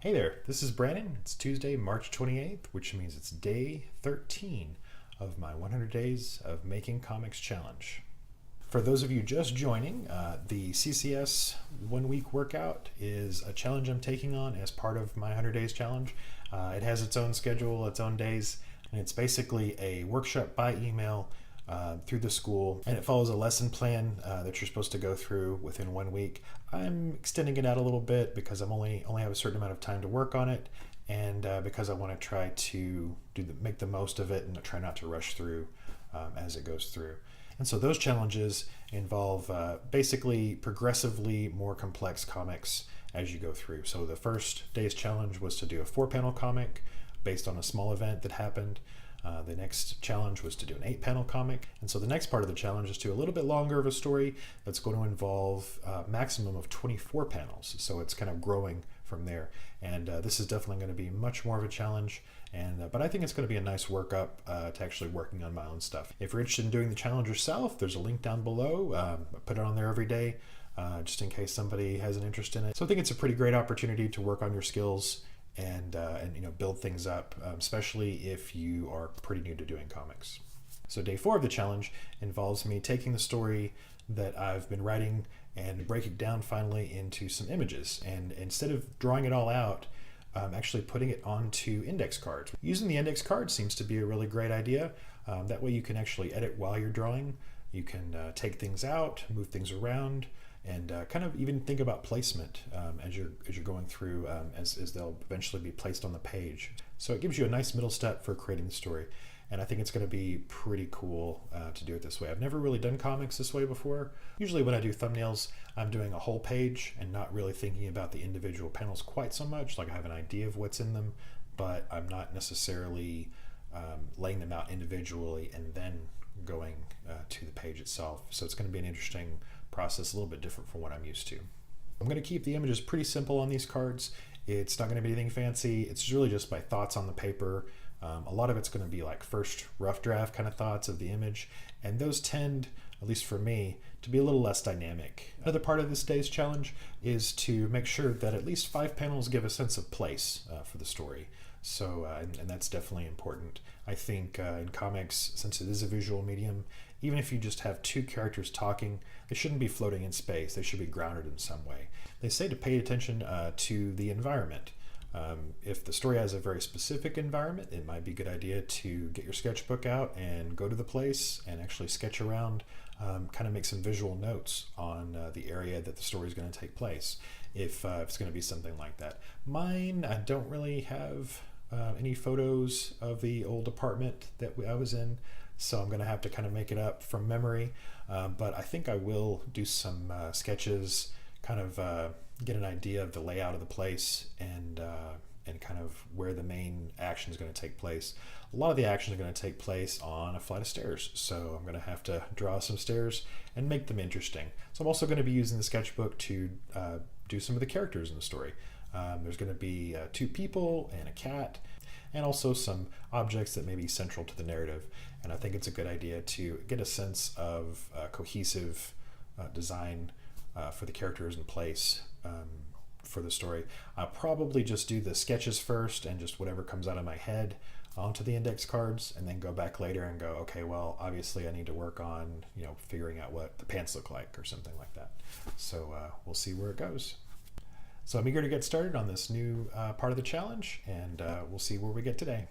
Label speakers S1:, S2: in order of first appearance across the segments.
S1: Hey there, this is Brandon. It's Tuesday, March 28th, which means it's day 13 of my 100 Days of Making Comics Challenge. For those of you just joining, the CCS 1 week workout is a challenge I'm taking on as part of my 100 Days Challenge. It has its own schedule, its own days, and it's basically a workshop by email through the school, and it follows a lesson plan that you're supposed to go through within 1 week. I'm extending it out a little bit because I'm only have a certain amount of time to work on it, and because I want to try to make the most of it and try not to rush through as it goes through. And so those challenges involve basically progressively more complex comics as you go through. So the first day's challenge was to do a 4-panel comic based on a small event that happened. The next challenge was to do an 8-panel comic. And so the next part of the challenge is to do a little bit longer of a story that's going to involve a maximum of 24 panels. So it's kind of growing from there. And this is definitely going to be much more of a challenge. But I think it's going to be a nice workup to actually working on my own stuff. If you're interested in doing the challenge yourself, there's a link down below. I put it on there every day just in case somebody has an interest in it. So I think it's a pretty great opportunity to work on your skills and build things up, especially if you are pretty new to doing comics. So day 4 of the challenge involves me taking the story that I've been writing and breaking it down finally into some images. And instead of drawing it all out, actually putting it onto index cards. Using the index card seems to be a really great idea. That way you can actually edit while you're drawing. You can take things out, move things around, and kind of even think about placement as you're going through, as they'll eventually be placed on the page. So it gives you a nice middle step for creating the story. And I think it's going to be pretty cool to do it this way. I've never really done comics this way before. Usually when I do thumbnails, I'm doing a whole page and not really thinking about the individual panels quite so much. Like I have an idea of what's in them, but I'm not necessarily laying them out individually and then going to the page itself. So it's going to be an interesting process, a little bit different from what I'm used to. I'm going to keep the images pretty simple on these cards. It's not going to be anything fancy. It's really just my thoughts on the paper. A lot of it's going to be like first rough draft kind of thoughts of the image, and those tend, at least for me, to be a little less dynamic. Another part of this day's challenge is to make sure that at least 5 panels give a sense of place for the story. So, and that's definitely important. I think in comics, since it is a visual medium, even if you just have 2 characters talking, they shouldn't be floating in space. They should be grounded in some way. They say to pay attention to the environment. If the story has a very specific environment, it might be a good idea to get your sketchbook out and go to the place and actually sketch around, kind of make some visual notes on the area that the story is going to take place, if it's going to be something like that. Mine, I don't really have any photos of the old apartment that I was in, so I'm going to have to kind of make it up from memory, but I think I will do some sketches, kind of get an idea of the layout of the place and kind of where the main action is going to take place. A lot of the action is going to take place on a flight of stairs, so I'm going to have to draw some stairs and make them interesting. So I'm also going to be using the sketchbook to do some of the characters in the story. There's going to be 2 people and a cat, and also some objects that may be central to the narrative. And I think it's a good idea to get a sense of cohesive design for the characters in place for the story. I'll probably just do the sketches first and just whatever comes out of my head onto the index cards, and then go back later and go, okay, well, obviously I need to work on, figuring out what the pants look like or something like that. So we'll see where it goes. So I'm eager to get started on this new part of the challenge, and we'll see where we get today.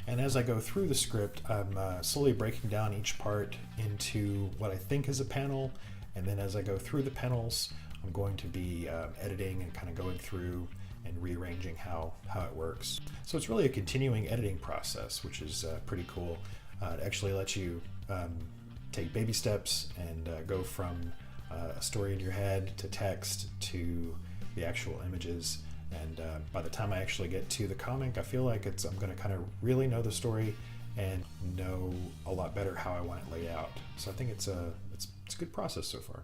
S1: And as I go through the script, I'm slowly breaking down each part into what I think is a panel, and then as I go through the panels, I'm going to be editing and kind of going through and rearranging how it works. So it's really a continuing editing process, which is pretty cool. It actually lets you take baby steps and go from a story in your head to text to the actual images. And by the time I actually get to the comic, I feel like I'm going to kind of really know the story and know a lot better how I want it laid out. So I think it's a good process so far.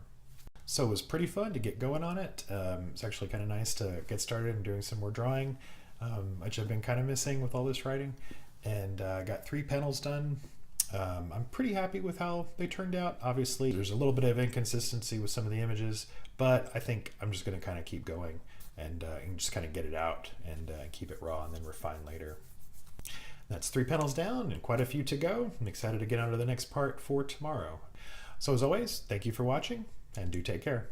S1: So it was pretty fun to get going on it. It's actually kind of nice to get started and doing some more drawing, which I've been kind of missing with all this writing. And I got 3 panels done. I'm pretty happy with how they turned out. Obviously, there's a little bit of inconsistency with some of the images, but I think I'm just going to kind of keep going and just kind of get it out and keep it raw and then refine later. That's 3 panels down and quite a few to go. I'm excited to get on to the next part for tomorrow. So as always, thank you for watching and do take care.